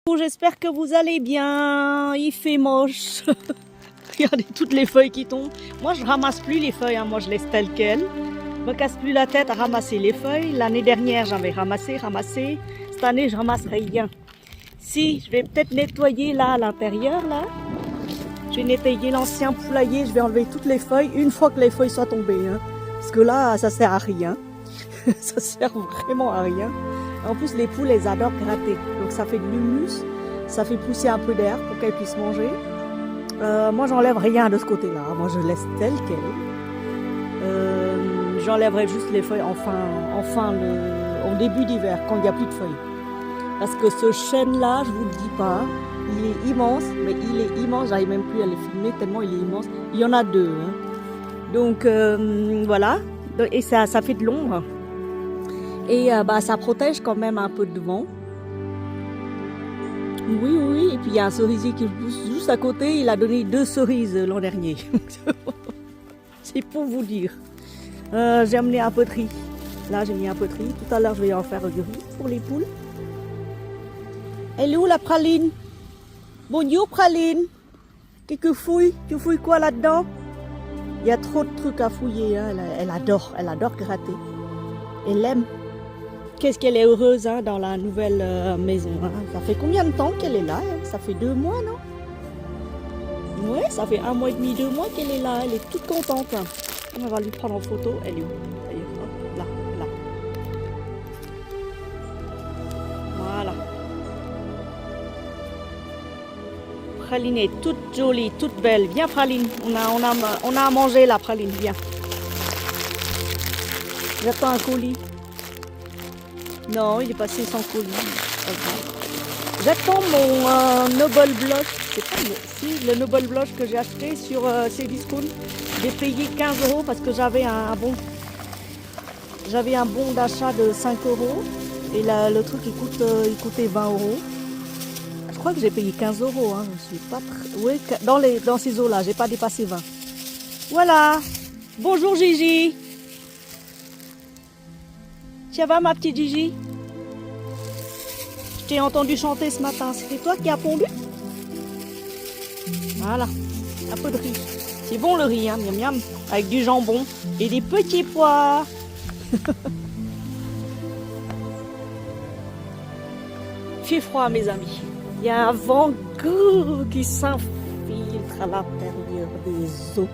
J'espère que vous allez bien. Il fait moche. Regardez toutes les feuilles qui tombent. Moi, je ramasse plus les feuilles. Moi, je laisse telles quelles. Je me casse plus la tête à ramasser les feuilles. L'année dernière, j'avais ramassé. Cette année, je ramasse rien. Si, je vais peut-être nettoyer là à l'intérieur. Là, je vais nettoyer l'ancien poulailler. Je vais enlever toutes les feuilles une fois que les feuilles soient tombées. Parce que là, ça sert à rien. Ça sert vraiment à rien. En plus, les poules, elles adorent gratter. Donc, ça fait de l'humus. Ça fait pousser un peu d'air pour qu'elles puissent manger. Moi, j'enlève rien de ce côté-là. Moi, je laisse tel quel. J'enlèverai juste les feuilles au début d'hiver, quand il n'y a plus de feuilles. Parce que ce chêne-là, je vous le dis pas, il est immense. Mais il est immense. J'arrive même plus à le filmer tellement il est immense. Il y en a deux. Donc, voilà. Et ça fait de l'ombre. Et ça protège quand même un peu de vent. Oui. Et puis il y a un cerisier qui pousse juste à côté. Il a donné 2 cerises l'an dernier. C'est pour vous dire. J'ai amené un peu de riz. Là, j'ai mis un peu de riz. Tout à l'heure, je vais en faire du riz pour les poules. Elle est où la praline? Bonjour praline. Qu'est-ce que fouille? Tu fouilles quoi là-dedans? Il y a trop de trucs à fouiller. Elle adore gratter. Elle aime. Qu'est-ce qu'elle est heureuse dans la nouvelle maison. Ça fait combien de temps qu'elle est là? Ça fait 2 mois, non? Ouais, ça fait 1 mois et demi, 2 mois qu'elle est là. Elle est toute contente. On va lui prendre en photo. Elle est où? Elle est là. Voilà. Praline est toute jolie, toute belle. Viens Praline. On a à manger là, Praline. Viens. J'attends un colis. Non, il est passé sans colis. J'attends mon Noble Blush. C'est pas le Noble Blush que j'ai acheté sur Cdiscount. J'ai payé 15 € parce que j'avais un bon d'achat de 5 €. Et là, le truc il coûtait 20 €. Je crois que j'ai payé 15 €. Je suis pas très... Oui, dans ces eaux-là, j'ai pas dépassé 20. Voilà. Bonjour Gigi. Ça va ma petite Gigi? Je t'ai entendu chanter ce matin. C'était toi qui as pondu? Voilà. Un peu de riz. C'est bon le riz, miam miam. Avec du jambon et des petits pois. Il fait froid mes amis. Il y a un vent qui s'infiltre à l'intérieur des eaux.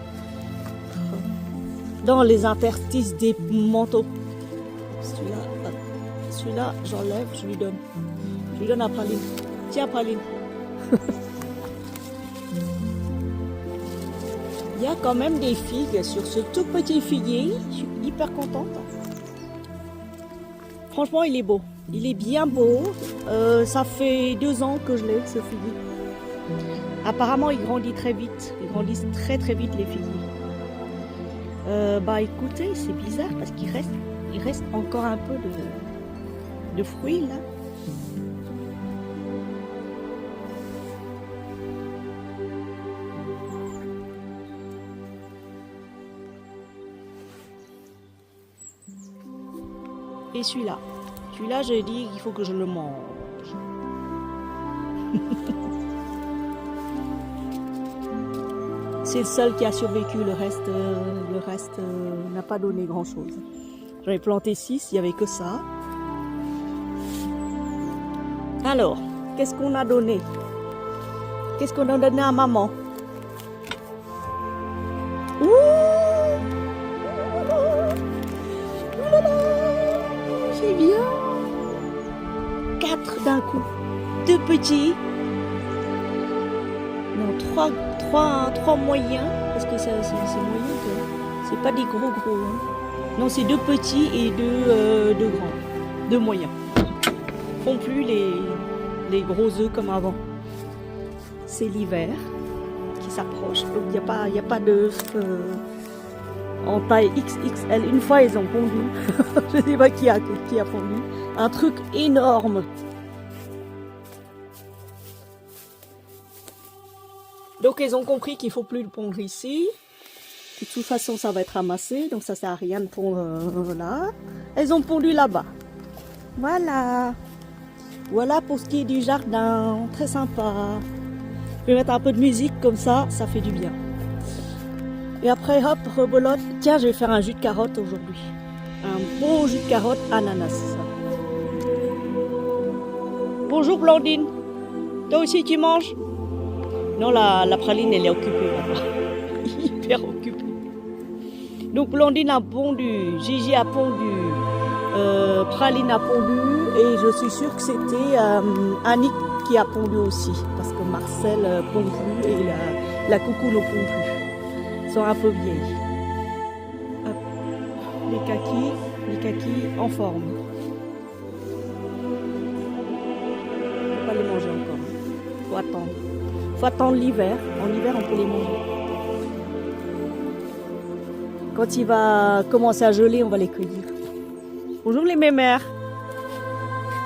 Dans les interstices des manteaux. Celui-là, j'enlève, je lui donne. Je lui donne à Praline. Tiens, Praline. Il y a quand même des figues sur ce tout petit figuier. Je suis hyper contente. Franchement, il est beau. Il est bien beau. Ça fait 2 ans que je l'ai, ce figuier. Apparemment, il grandit très vite. Ils grandissent très très vite, les figuiers. Écoutez, c'est bizarre parce qu'il reste encore un peu de fruits là. Et celui-là, je dis qu'il faut que je le mange. C'est le seul qui a survécu, le reste n'a pas donné grand-chose. J'en ai planté 6, il n'y avait que ça. Alors, qu'est-ce qu'on a donné? Qu'est-ce qu'on a donné à maman? Ouh! C'est bien! 4 d'un coup. 2 petits. Non, 3 moyens. Parce que c'est moyen. C'est pas des gros. Non, c'est 2 petits et 2 grands. 2 moyens. Ils font plus les gros œufs comme avant. C'est l'hiver qui s'approche. Donc il n'y a pas d'œufs en taille XXL. Une fois ils ont pondu. Je ne sais pas qui a pondu. Un truc énorme. Donc ils ont compris qu'il ne faut plus le pondre ici. De toute façon ça va être ramassé. Donc ça ne sert à rien de pondre là. Elles ont pondu là-bas. Voilà. Voilà pour ce qui est du jardin, très sympa. Je vais mettre un peu de musique comme ça fait du bien. Et après, hop, rebolote. Tiens, je vais faire un jus de carotte aujourd'hui. Un beau jus de carotte ananas. Bonjour Blandine. Toi aussi tu manges? Non, la praline elle est occupée là-bas. Hyper occupée. Donc Blandine a pondu, Gigi a pondu, praline a pondu et je suis sûre que c'était Annick qui a pondu aussi. Parce que Marcel pond plus et la coucou ne pond plus. Ils sont un peu vieilles. Hop. Les kakis en forme. Pas les manger encore. Faut attendre. Faut attendre l'hiver. En hiver, on peut les manger. Quand il va commencer à geler, on va les cueillir. Bonjour les mémères.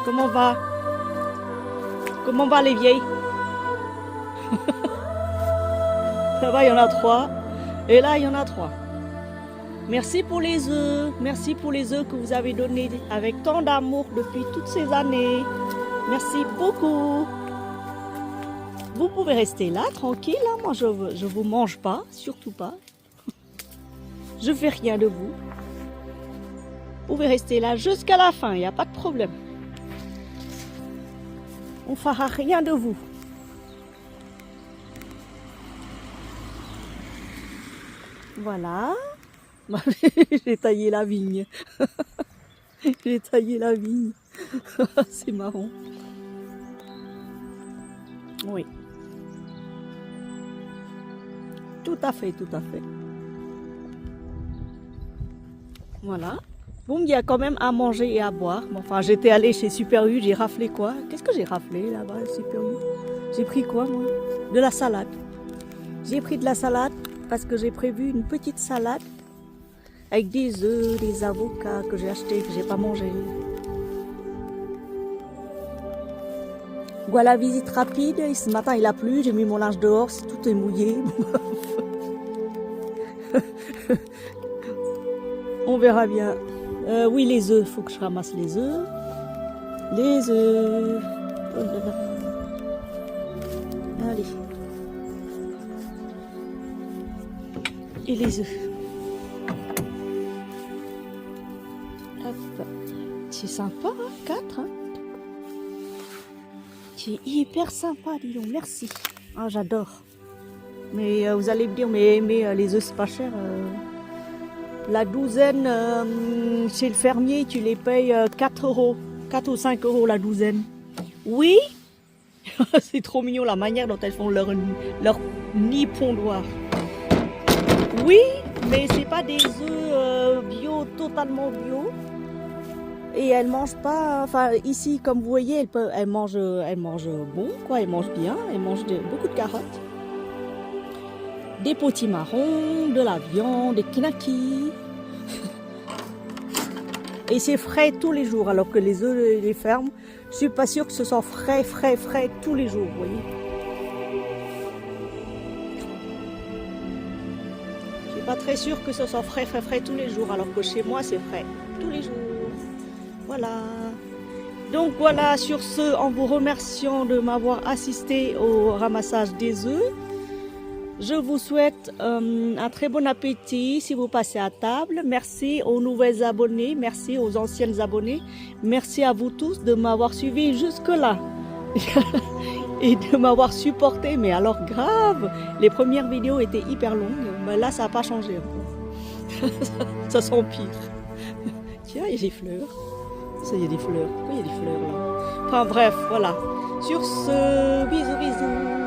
Comment va? Comment va les vieilles? Ça va, il y en a 3. Et là, il y en a 3. Merci pour les œufs. Merci pour les œufs que vous avez donnés avec tant d'amour depuis toutes ces années. Merci beaucoup. Vous pouvez rester là, tranquille. Hein. Moi, je vous mange pas, surtout pas. Je fais rien de vous. Vous pouvez rester là jusqu'à la fin, il n'y a pas de problème. On fera rien de vous. Voilà. J'ai taillé la vigne. J'ai taillé la vigne. C'est marrant. Oui. Tout à fait, tout à fait. Voilà. Bon, il y a quand même à manger et à boire. Bon, enfin, j'étais allée chez Super U, j'ai raflé quoi? Qu'est-ce que j'ai raflé là-bas, Super U? J'ai pris quoi, moi? De la salade. J'ai pris de la salade parce que j'ai prévu une petite salade avec des œufs, des avocats que j'ai achetés, que j'ai pas mangé. Voilà, visite rapide. Et ce matin, il a plu. J'ai mis mon linge dehors. Tout est mouillé. On verra bien. Oui, les œufs. Il faut que je ramasse les œufs. Les œufs. Oh là là. Allez. Et les œufs. Hop. C'est sympa, hein, 4. Hein. C'est hyper sympa, dis donc, merci. Ah, j'adore. Mais vous allez me dire, mais les œufs, c'est pas cher. La douzaine, chez le fermier, tu les payes 4 euros. 4 ou 5 euros la douzaine. Oui. C'est trop mignon la manière dont elles font leur nid pondoir. Oui, mais c'est pas des œufs bio, totalement bio. Et elles mangent pas, enfin ici comme vous voyez, elles mangent bon, quoi, elles mangent bien, elles mangent beaucoup de carottes, des potimarrons, de la viande, des knackis. Et c'est frais tous les jours, alors que les œufs les fermes, je suis pas sûre que ce soit frais tous les jours, vous voyez. Je suis pas très sûre que ce soit frais tous les jours, alors que chez moi c'est frais tous les jours. Voilà. Donc voilà, sur ce, en vous remerciant de m'avoir assisté au ramassage des œufs, je vous souhaite un très bon appétit si vous passez à table. Merci aux nouvelles abonnés, merci aux anciennes abonnées. Merci à vous tous de m'avoir suivi jusque-là et de m'avoir supporté. Mais alors grave, les premières vidéos étaient hyper longues, mais là ça n'a pas changé encore. Ça s'empire. Tiens, il y a des fleurs. Ça, il y a des fleurs. Pourquoi il y a des fleurs là? Enfin bref, voilà. Sur ce, bisous.